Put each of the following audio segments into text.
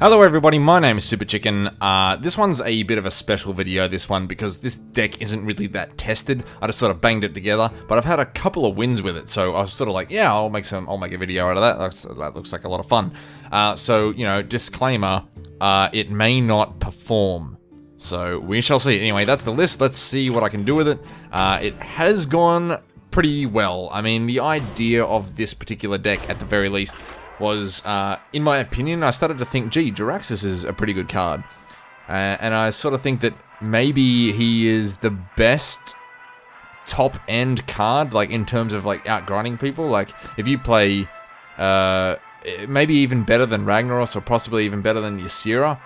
Hello everybody, my name is Super Chicken. This one's a bit of a special video, this one, because this deck isn't really that tested. I just sort of banged it together, but I've had a couple of wins with it, so I was sort of like, yeah, I'll make a video out of that. That looks like a lot of fun. So, you know, disclaimer, it may not perform. So, we shall see. Anyway, that's the list. Let's see what I can do with it. It has gone pretty well. I mean, the idea of this particular deck, at the very least, was, in my opinion, I started to think, gee, Jaraxxus is a pretty good card. And I sort of think that maybe he is the best top-end card, like, in terms of, like, outgrinding people. Like, if you play, maybe even better than Ragnaros, or possibly even better than Ysera.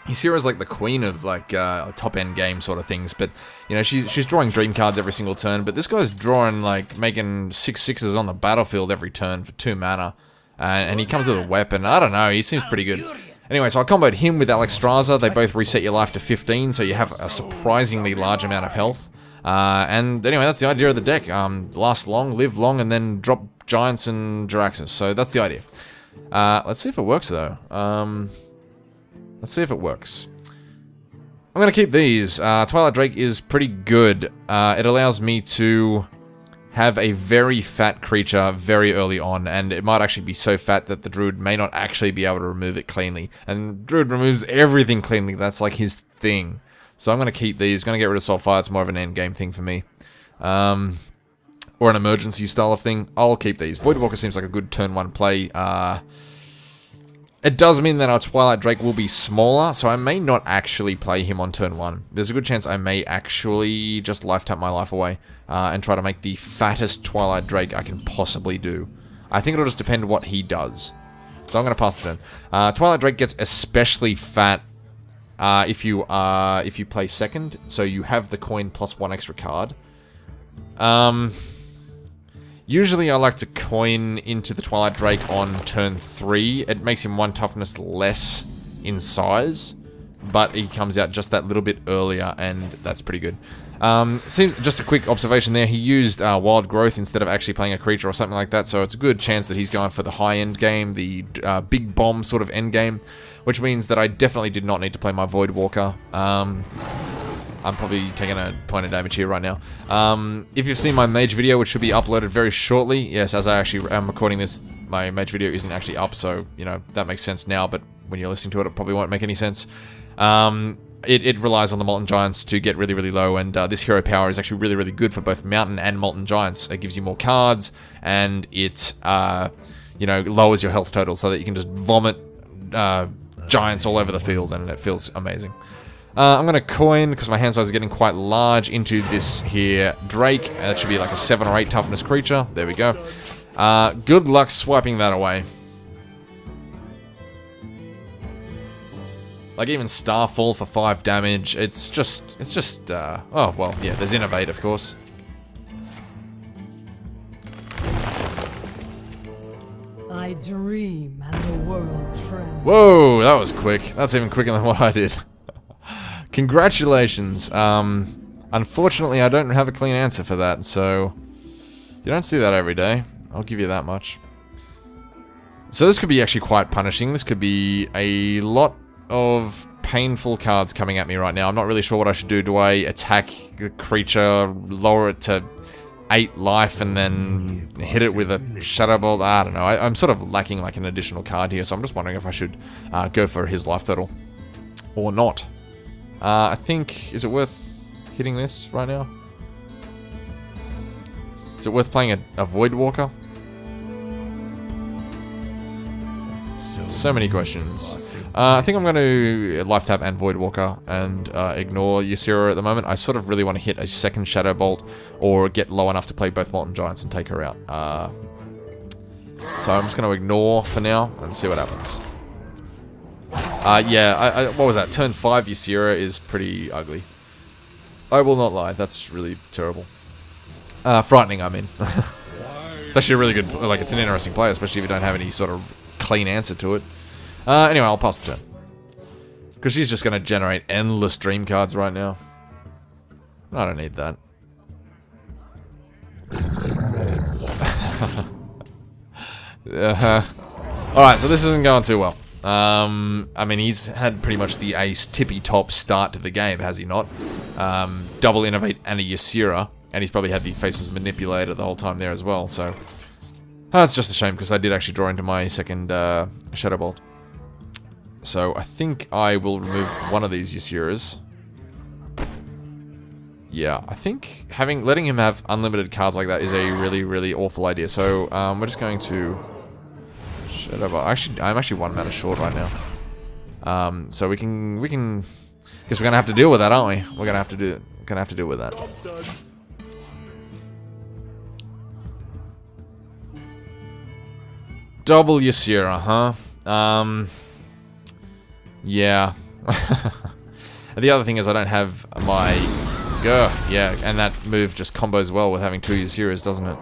Ysera's like the queen of, like, top-end game sort of things, but, you know, she's drawing dream cards every single turn, but this guy's drawing, like, making 6/6s on the battlefield every turn for 2 mana. And he comes with a weapon. I don't know, he seems pretty good. Anyway, so I comboed him with Alexstrasza. They both reset your life to 15, so you have a surprisingly large amount of health. And anyway, that's the idea of the deck. Last long, live long, and then drop Giants and Jaraxxus. So that's the idea. Let's see if it works, though. Let's see if it works. I'm going to keep these. Twilight Drake is pretty good. It allows me to have a very fat creature very early on, and it might actually be so fat that the Druid may not actually be able to remove it cleanly. And Druid removes everything cleanly, that's like his thing. So I'm going to keep these, going to get rid of Soulfire, it's more of an endgame thing for me. Or an emergency style of thing, I'll keep these. Voidwalker seems like a good turn 1 play. It does mean that our Twilight Drake will be smaller, so I may not actually play him on turn 1. There's a good chance I may actually just life tap my life away and try to make the fattest Twilight Drake I can possibly do. I think it'll just depend what he does. So I'm going to pass the turn. Twilight Drake gets especially fat if you play second, so you have the coin plus 1 extra card. Usually I like to coin into the Twilight Drake on turn 3. It makes him 1 toughness less in size, but he comes out just that little bit earlier, and that's pretty good. Seems, just a quick observation there, he used Wild Growth instead of actually playing a creature or something like that, so it's a good chance that he's going for the high-end game, the big bomb sort of end game, which means that I definitely did not need to play my Voidwalker. I'm probably taking a point of damage here right now. If you've seen my mage video, which should be uploaded very shortly, yes, as I actually am recording this, my mage video isn't actually up, so, you know, that makes sense now, but when you're listening to it, it probably won't make any sense. It relies on the Molten Giants to get really, really low, and this hero power is actually really, really good for both Mountain and Molten Giants. It gives you more cards, and it, you know, lowers your health total so that you can just vomit Giants all over the field, and it feels amazing. I'm going to coin, because my hand size is getting quite large, into this here Drake. That should be like a 7 or 8 toughness creature. There we go. Good luck swiping that away. Like, even Starfall for 5 damage. It's just, oh, well, yeah, there's Innovate, of course. I dream and the world trembles. Whoa, that was quick. That's even quicker than what I did. Congratulations. Unfortunately, I don't have a clean answer for that, so you don't see that every day. I'll give you that much. So this could be actually quite punishing. This could be a lot of painful cards coming at me right now. I'm not really sure what I should do. Do I attack the creature, lower it to 8 life, and then hit it with a Shadow Bolt? I don't know. I'm sort of lacking like an additional card here, so I'm just wondering if I should go for his life total or not. I think, is it worth hitting this right now? Is it worth playing a Voidwalker? So many questions. I think I'm going to life tap and Voidwalker and ignore Ysera at the moment. I sort of really want to hit a second Shadow Bolt or get low enough to play both Molten Giants and take her out. So I'm just going to ignore for now and see what happens. Yeah, what was that? Turn 5 Ysera is pretty ugly. I will not lie, that's really terrible. Frightening, I mean. It's actually a really good, like, it's an interesting play, especially if you don't have any sort of clean answer to it. Anyway, I'll pass the turn. Because she's just going to generate endless dream cards right now. I don't need that. Alright, so this isn't going too well. I mean, he's had pretty much the ace tippy top start to the game, has he not? Double Innovate and a Ysera, and he's probably had the Faceless Manipulator the whole time there as well, so... it's just a shame, because I did actually draw into my second Shadow Bolt. So I think I will remove one of these Yseras. Yeah, I think letting him have unlimited cards like that is a really, really awful idea. So we're just going to Shadow Bolt. Actually, I'm actually 1 mana short right now. So we can guess we're gonna have to deal with that, aren't we? We're gonna have to deal with that. Double Ysera, huh? Yeah. The other thing is I don't have my... yeah, and that move just combos well with having 2 Yseras, doesn't it?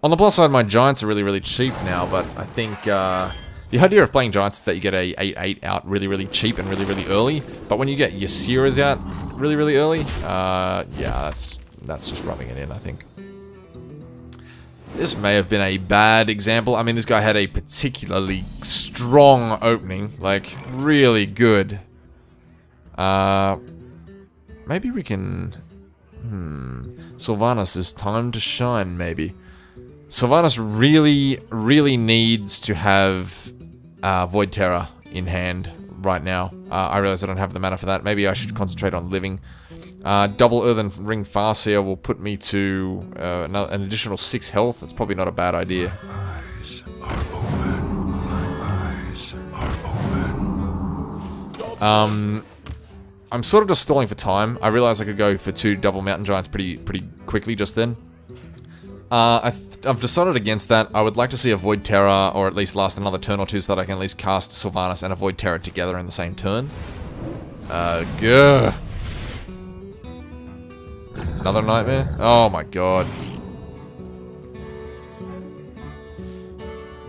On the plus side, my Giants are really, really cheap now, but I think, the idea of playing Giants is that you get a 8/8 out really, really cheap and really, really early, but when you get Yseras out really, really early, yeah, that's just rubbing it in, I think. This may have been a bad example. I mean, this guy had a particularly strong opening, like, really good. Maybe we can... Sylvanas' time to shine, maybe. Sylvanas really, really needs to have Void Terror in hand right now. I realize I don't have the mana for that. Maybe I should concentrate on living. Double Earthen Ring Farseer will put me to an additional 6 health. That's probably not a bad idea. I'm sort of just stalling for time. I realized I could go for 2 double Mountain Giants pretty quickly just then. I've decided against that. I would like to see a Void Terror, or at least last another turn or 2 so that I can at least cast Sylvanas and a Void Terror together in the same turn. Gah. Another nightmare? Oh my god.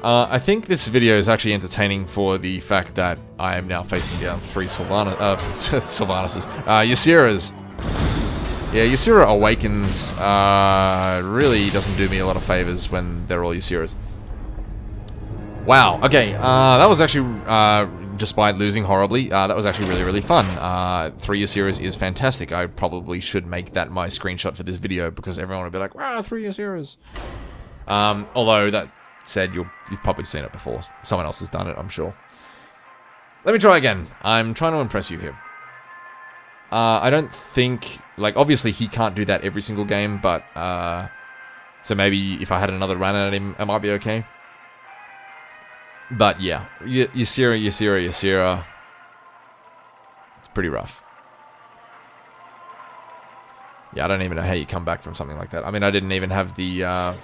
I think this video is actually entertaining for the fact that I am now facing down 3 Sylvanases. Yseras. Yeah, Ysera Awakens really doesn't do me a lot of favors when they're all Yseras. Wow, okay, that was actually, despite losing horribly, that was actually really, really fun. 3 Yseras is fantastic. I probably should make that my screenshot for this video because everyone would be like, wow, 3 Yseras. Although, that said, you've probably seen it before. Someone else has done it, I'm sure. Let me try again. I'm trying to impress you here. I don't think, like, obviously he can't do that every single game, but, so maybe if I had another run at him, it might be okay. But yeah, Ysera. It's pretty rough. Yeah, I don't even know how you come back from something like that. I mean, I didn't even have the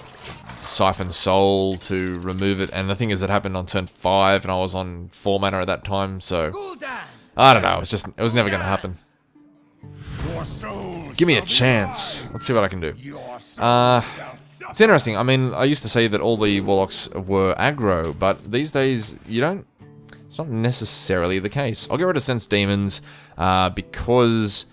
Siphon Soul to remove it, and the thing is, it happened on turn 5, and I was on 4 mana at that time, so... I don't know, it was never gonna happen. Give me a chance. Let's see what I can do. It's interesting. I mean, I used to say that all the Warlocks were aggro, but these days, it's not necessarily the case. I'll get rid of Sense Demons, because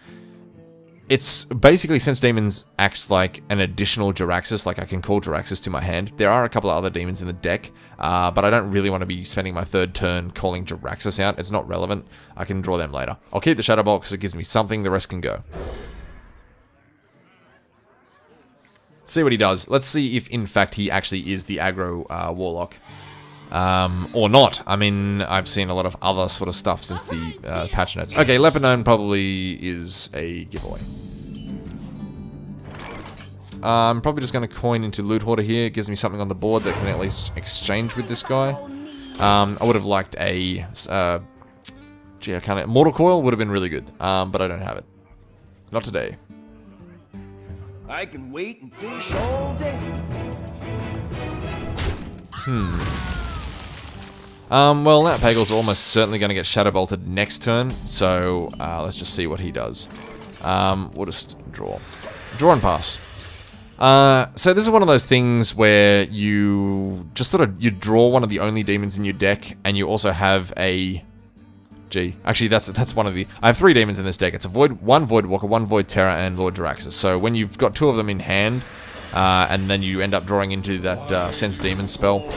it's basically Sense Demons acts like an additional Jaraxxus, like I can call Jaraxxus to my hand. There are a couple of other demons in the deck, but I don't really want to be spending my 3rd turn calling Jaraxxus out. It's not relevant. I can draw them later. I'll keep the Shadow Bolt because it gives me something, the rest can go. See what he does. Let's see if, in fact, he actually is the aggro Warlock. Or not. I mean, I've seen a lot of other sort of stuff since the patch notes. Okay, Lepanone probably is a giveaway. I'm probably just going to coin into Loot Hoarder here. It gives me something on the board that can at least exchange with this guy. I would have liked a... gee, I can't... Mortal Coil would have been really good, but I don't have it. Not today. I can wait and fish all day. Well, that Pagel's almost certainly going to get Shadow Bolted next turn, so let's just see what he does. We'll just draw. Draw and pass. So this is one of those things where you just you draw one of the only demons in your deck, and you also have a... Gee, actually that's one of the... I have 3 demons in this deck. It's a one Void Walker, 1 Void Terror, and Lord Jaraxxus. So when you've got 2 of them in hand, and then you end up drawing into that Sense Demon spell,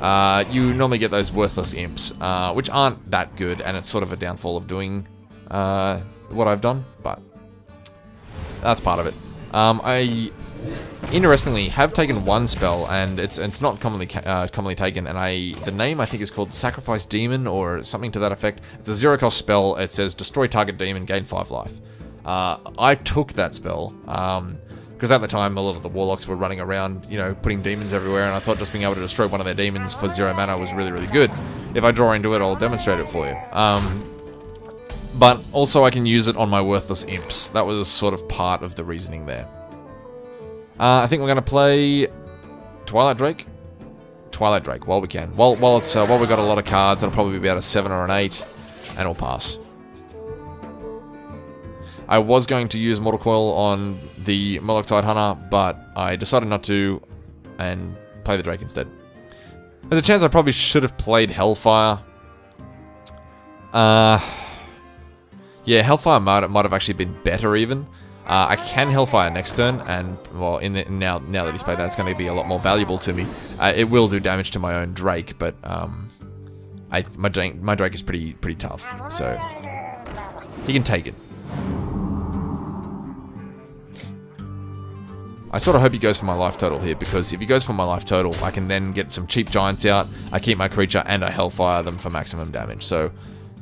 you normally get those worthless imps, which aren't that good, and it's sort of a downfall of doing what I've done, but that's part of it. I interestingly have taken one spell, and it's not commonly taken, and the name I think is called Sacrifice Demon or something to that effect. It's a 0-cost spell. It says destroy target demon, gain 5 life. I took that spell because at the time a lot of the warlocks were running around, you know, putting demons everywhere, and I thought just being able to destroy one of their demons for 0 mana was really, really good. If I draw into it, I'll demonstrate it for you. But also I can use it on my worthless imps. That was sort of part of the reasoning there. I think we're gonna play Twilight Drake. Twilight Drake while we can. While we've got a lot of cards, it'll probably be about a 7 or an 8, and we'll pass. I was going to use Mortal Coil on the Murloc Tidehunter, but I decided not to, and play the Drake instead. There's a chance I probably should have played Hellfire. Yeah, Hellfire might have actually been better even. I can Hellfire next turn, and well, now that he's played that, it's going to be a lot more valuable to me. It will do damage to my own Drake, but my Drake is pretty tough, so he can take it. I sort of hope he goes for my life total here, because if he goes for my life total, I can then get some cheap giants out, I keep my creature, and I Hellfire them for maximum damage. So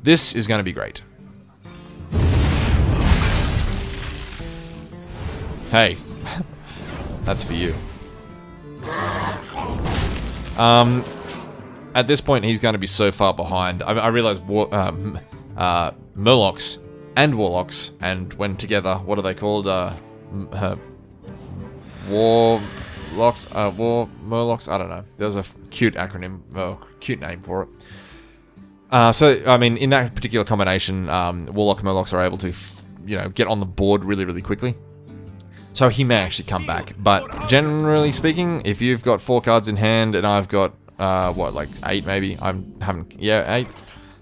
this is going to be great. Hey, that's for you. At this point, he's going to be so far behind. I realize Murlocs and Warlocks, and when together, what are they called? Warlocks, Murlocs, I don't know. There's a cute acronym, cute name for it. So, I mean, in that particular combination, Warlock Murlocs are able to, you know, get on the board really, really quickly. So he may actually come back. But generally speaking, if you've got 4 cards in hand and I've got, what, like 8 maybe? Yeah, 8.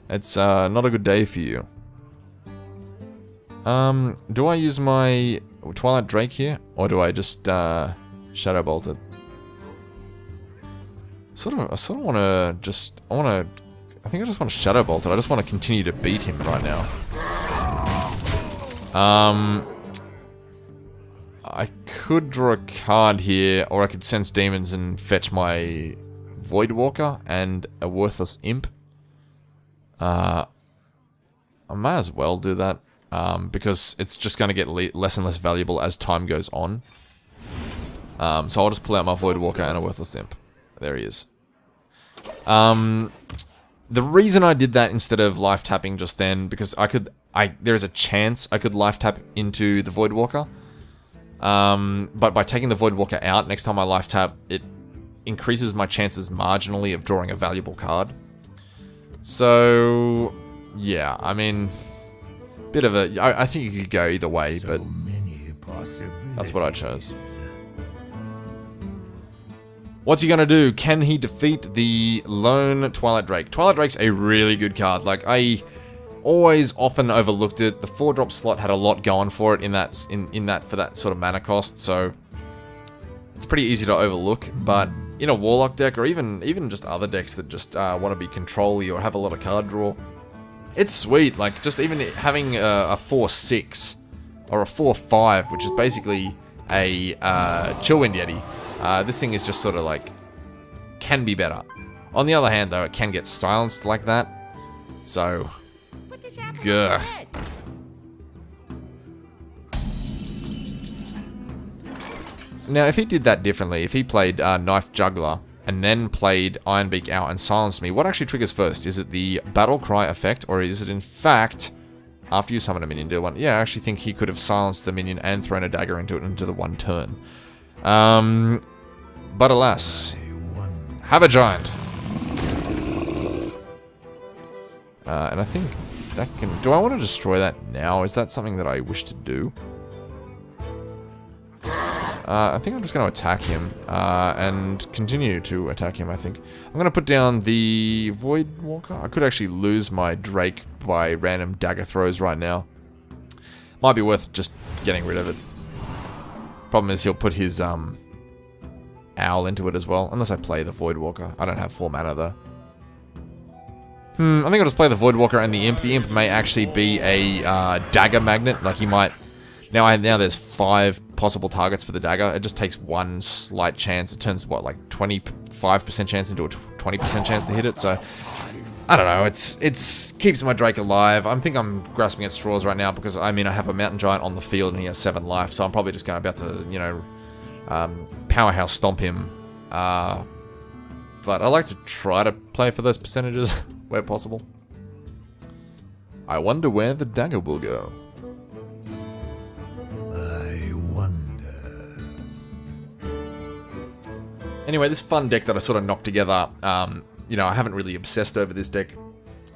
It's not a good day for you. Do I use my Twilight Drake here, or do I just Shadow Bolt it? I sort of want to just, I think I just want to Shadow Bolt it. I just want to continue to beat him right now. I could draw a card here, or I could Sense Demons and fetch my Voidwalker and a worthless imp. I might as well do that. Because it's just going to get less and less valuable as time goes on. So I'll just pull out my Voidwalker and a worthless imp. There he is. The reason I did that instead of life tapping just then, because there is a chance I could life tap into the Voidwalker. But by taking the Voidwalker out, next time I life tap, it increases my chances marginally of drawing a valuable card. So, yeah, I mean, bit of a, I think you could go either way, but that's what I chose. What's he gonna do? Can he defeat the lone Twilight Drake? Twilight Drake's a really good card. Like, I always often overlooked it. The 4-drop slot had a lot going for it in that for that sort of mana cost, so it's pretty easy to overlook. But in a Warlock deck, or even just other decks that just want to be control-y or have a lot of card draw, it's sweet. Like, just even having a 4-6 or a 4-5, which is basically a Chillwind Yeti. This thing is just sort of like, can be better. On the other hand, though, it can get silenced like that. So, gah. Now, if he did that differently, if he played Knife Juggler and then played Ironbeak out and silenced me, what actually triggers first? Is it the Battle Cry effect, or is it in fact after you summon a minion, do one? Yeah, I actually think he could have silenced the minion and thrown a dagger into it into the one turn. But alas, have a giant. And I think that can... Do I want to destroy that now? Is that something that I wish to do? I think I'm just going to attack him, and continue to attack him, I think. I'm going to put down the Voidwalker. I could actually lose my Drake by random dagger throws right now. Might be worth just getting rid of it. Problem is he'll put his Owl into it as well. Unless I play the Voidwalker. I don't have 4 mana though. I think I'll just play the Voidwalker and the Imp. The Imp may actually be a dagger magnet. Like he might... Now there's 5 possible targets for the dagger. It just takes 1 slight chance. It turns, what, like 25% chance into a 20% chance to hit it. So, I don't know. It's keeps my Drake alive. I think I'm grasping at straws right now because, I mean, I have a Mountain Giant on the field and he has 7 life. So I'm probably just about to, you know, powerhouse stomp him. But I like to try to play for those percentages where possible. I wonder where the dagger will go. Anyway, this fun deck that I sort of knocked together, you know, I haven't really obsessed over this deck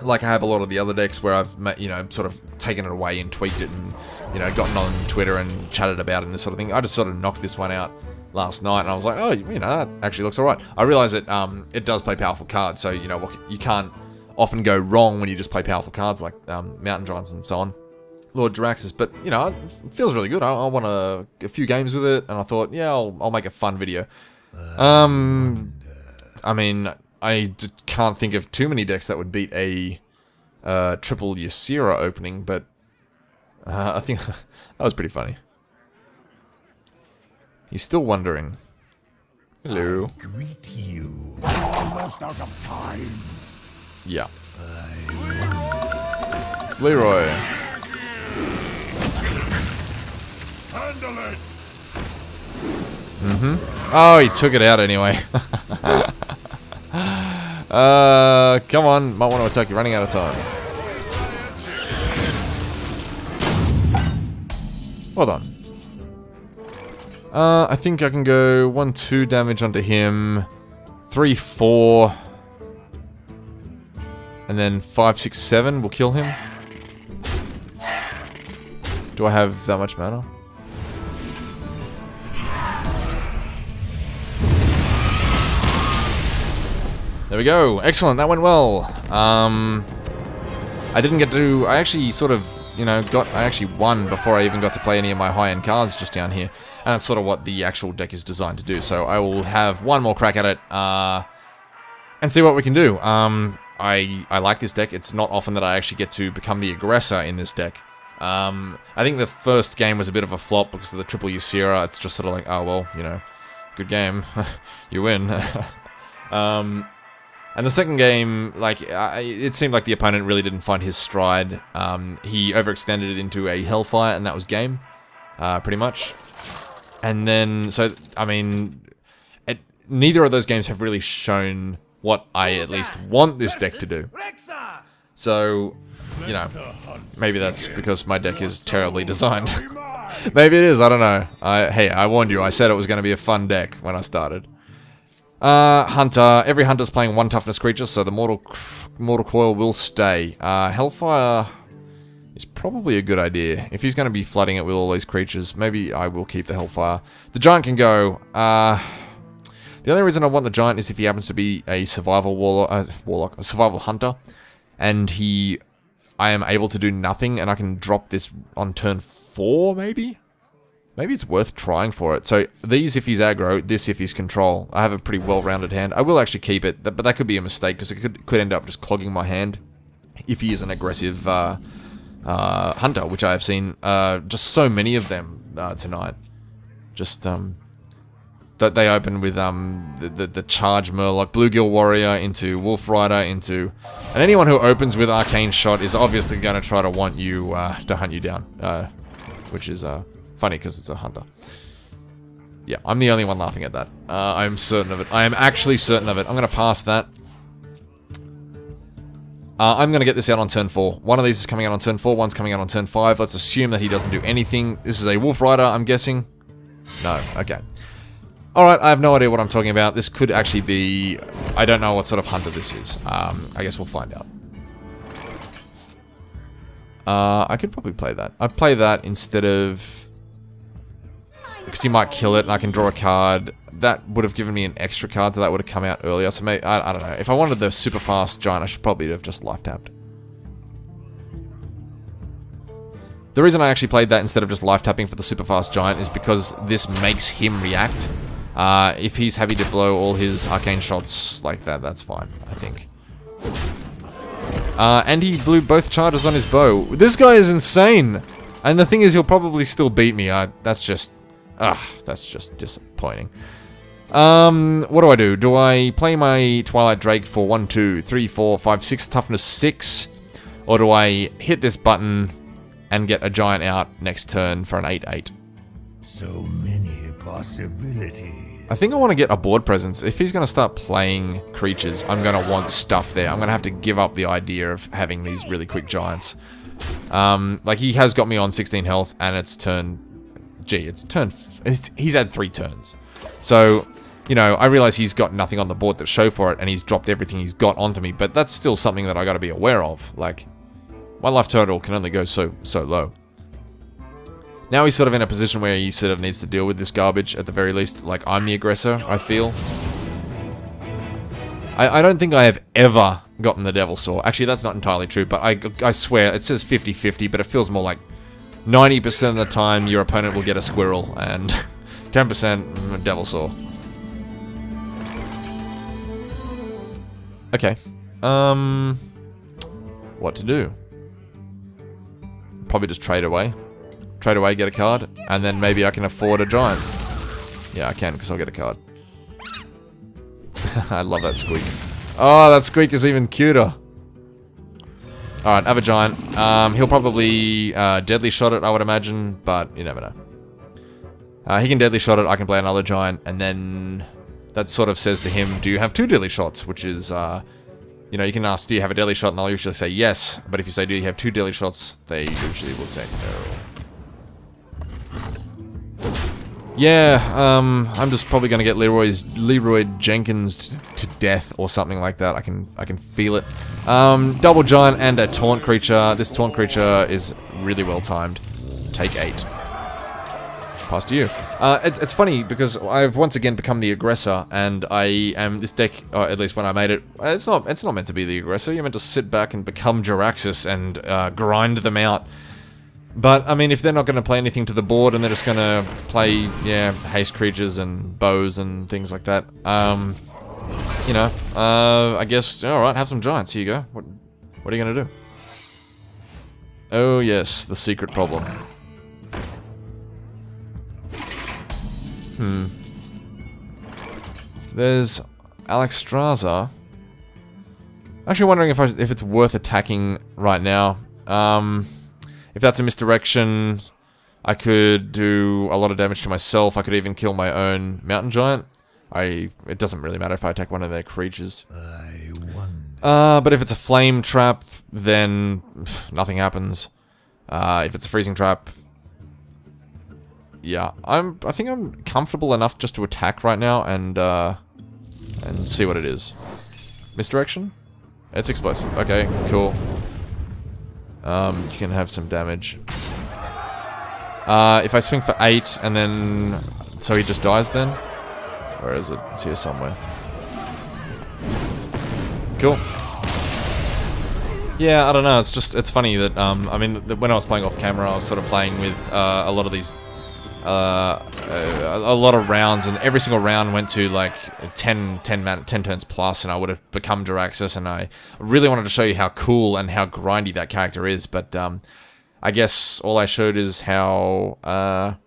like I have a lot of the other decks where I've, you know, sort of taken it away and tweaked it and, you know, gotten on Twitter and chatted about it and this sort of thing. I just sort of knocked this one out last night and I was like, oh, you know, that actually looks alright. I realise that it does play powerful cards, so, you know, you can't often go wrong when you just play powerful cards like Mountain Giants and so on. Lord Jaraxxus, but, you know, it feels really good. I want a few games with it, and I thought, yeah, I'll make a fun video. I mean, I can't think of too many decks that would beat a triple Ysera opening, but I think that was pretty funny. He's still wondering. Hello. I greet you. Almost out of time. Yeah. It's Leroy. Handle it. Oh, he took it out anyway. Come on. Might want to attack. You're running out of time. Well done. I think I can go 1-2 damage onto him. 3-4. And then 5-6-7 will kill him. Do I have that much mana? There we go. Excellent. That went well. I didn't get to... I actually sort of, you know, I actually won before I even got to play any of my high-end cards just down here. And that's sort of what the actual deck is designed to do. So I will have one more crack at it, and see what we can do. I like this deck. It's not often that I actually get to become the aggressor in this deck. I think the first game was a bit of a flop because of the triple Ysera. It's just sort of like, oh, well, you know, good game. You win. And the second game, like, it seemed like the opponent really didn't find his stride. He overextended it into a Hellfire, and that was game, pretty much. And then, so, I mean, neither of those games have really shown what I at least want this deck to do. So, you know, maybe that's because my deck is terribly designed. Maybe it is, I don't know. Hey, I warned you, I said it was going to be a fun deck when I started. Hunter. Every hunter's playing 1 toughness creature, so the Mortal Coil will stay. Hellfire is probably a good idea. If he's going to be flooding it with all these creatures, maybe I will keep the Hellfire. The Giant can go. The only reason I want the Giant is if he happens to be a survival warlock, a survival hunter, and I am able to do nothing, and I can drop this on turn 4, maybe? Maybe it's worth trying for it. So, these if he's aggro, this if he's control. I have a pretty well-rounded hand. I will actually keep it, but that could be a mistake, because it could end up just clogging my hand if he is an aggressive hunter, which I have seen just so many of them tonight. Just, that they open with the Charge Murloc, Bluegill Warrior into Wolf Rider into... And anyone who opens with Arcane Shot is obviously going to try to want you, to hunt you down, which is... funny, because it's a hunter. Yeah, I'm the only one laughing at that. I'm certain of it. I am actually certain of it. I'm going to pass that. I'm going to get this out on turn 4. One of these is coming out on turn 4, one's coming out on turn 5. Let's assume that he doesn't do anything. This is a Wolf Rider, I'm guessing. No, okay. Alright, I have no idea what I'm talking about. This could actually be... I don't know what sort of hunter this is. I guess we'll find out. I could probably play that. I'd play that instead of... because he might kill it and I can draw a card. That would have given me an extra card, so that would have come out earlier. So maybe, I don't know. If I wanted the super fast Giant, I should probably have just life tapped. The reason I actually played that instead of just life tapping for the super fast Giant is because this makes him react. If he's happy to blow all his arcane shots like that, that's fine, I think. And he blew both charges on his bow. This guy is insane! And the thing is, he'll probably still beat me. That's just disappointing. What do? Do I play my Twilight Drake for 1, 2, 3, 4, 5, 6, toughness 6? Or do I hit this button and get a giant out next turn for an 8/8? So many possibilities. I think I want to get a board presence. If he's going to start playing creatures, I'm going to want stuff there. I'm going to have to give up the idea of having these really quick giants. Like, he has got me on 16 health, and it's turn... he's had 3 turns. So, you know, I realize he's got nothing on the board to show for it, and he's dropped everything he's got onto me, but that's still something that I got to be aware of. Like, my life total can only go so low. Now he's sort of in a position where he sort of needs to deal with this garbage, at the very least. Like, I'm the aggressor, I feel. I don't think I have ever gotten the Devil Saw. Actually, that's not entirely true, but I swear, it says 50-50, but it feels more like 90% of the time your opponent will get a squirrel, and 10% Devil Saw. Okay. What to do? Probably just trade away. Trade away, get a card, and then maybe I can afford a giant. Yeah, I can, because I'll get a card. I love that squeak. Oh, that squeak is even cuter. Alright, have a giant. He'll probably deadly shot it, I would imagine, but you never know. He can deadly shot it, I can play another giant, and then that sort of says to him, do you have 2 deadly shots? Which is, you know, you can ask, do you have a deadly shot? And they'll usually say yes, but if you say, do you have 2 deadly shots? They usually will say no. Yeah, I'm just probably gonna get Leroy Jenkins to death or something like that. I can feel it. Double giant and a taunt creature. This taunt creature is really well timed. Take 8. Pass to you. It's funny because I've once again become the aggressor, and I am this deck. Or at least when I made it, it's not meant to be the aggressor. You're meant to sit back and become Jaraxxus and grind them out. But, I mean, if they're not going to play anything to the board and they're just going to play, yeah, haste creatures and bows and things like that, you know, I guess, alright, have some giants, here you go. What are you going to do? Oh, yes, the secret problem. There's Alexstrasza. Actually wondering if it's worth attacking right now. If that's a misdirection, I could do a lot of damage to myself. I could even kill my own mountain giant. It doesn't really matter if I attack one of their creatures. But if it's a flame trap, then nothing happens. If it's a freezing trap, yeah, I think I'm comfortable enough just to attack right now and see what it is. Misdirection? It's explosive. Okay, cool. You can have some damage. If I swing for 8 and then... So he just dies then? Where is it? It's here somewhere. Cool. Yeah, I don't know, it's funny that, I mean, when I was playing off camera, I was sort of playing with, a lot of these, a lot of rounds, and every single round went to, like, 10 turns plus, and I would have become Jaraxxus, and I really wanted to show you how cool and how grindy that character is, but, I guess all I showed is how,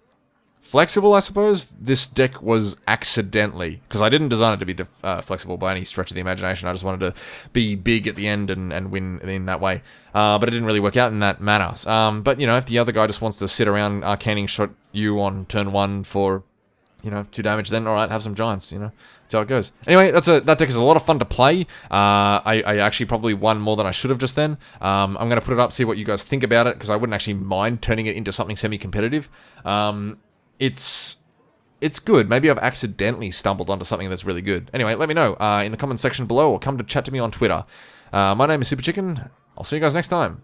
flexible, I suppose, this deck was accidentally, because I didn't design it to be flexible by any stretch of the imagination. I just wanted to be big at the end and win in that way. But it didn't really work out in that manner. But, you know, if the other guy just wants to sit around arcaning shot you on turn 1 for, you know, 2 damage, then alright, have some giants, you know. That's how it goes. Anyway, that deck is a lot of fun to play. I actually probably won more than I should have just then. I'm going to put it up, see what you guys think about it, because I wouldn't actually mind turning it into something semi-competitive. It's good. Maybe I've accidentally stumbled onto something that's really good. Anyway, let me know in the comment section below, or come to chat to me on Twitter. My name is Super Chicken. I'll see you guys next time.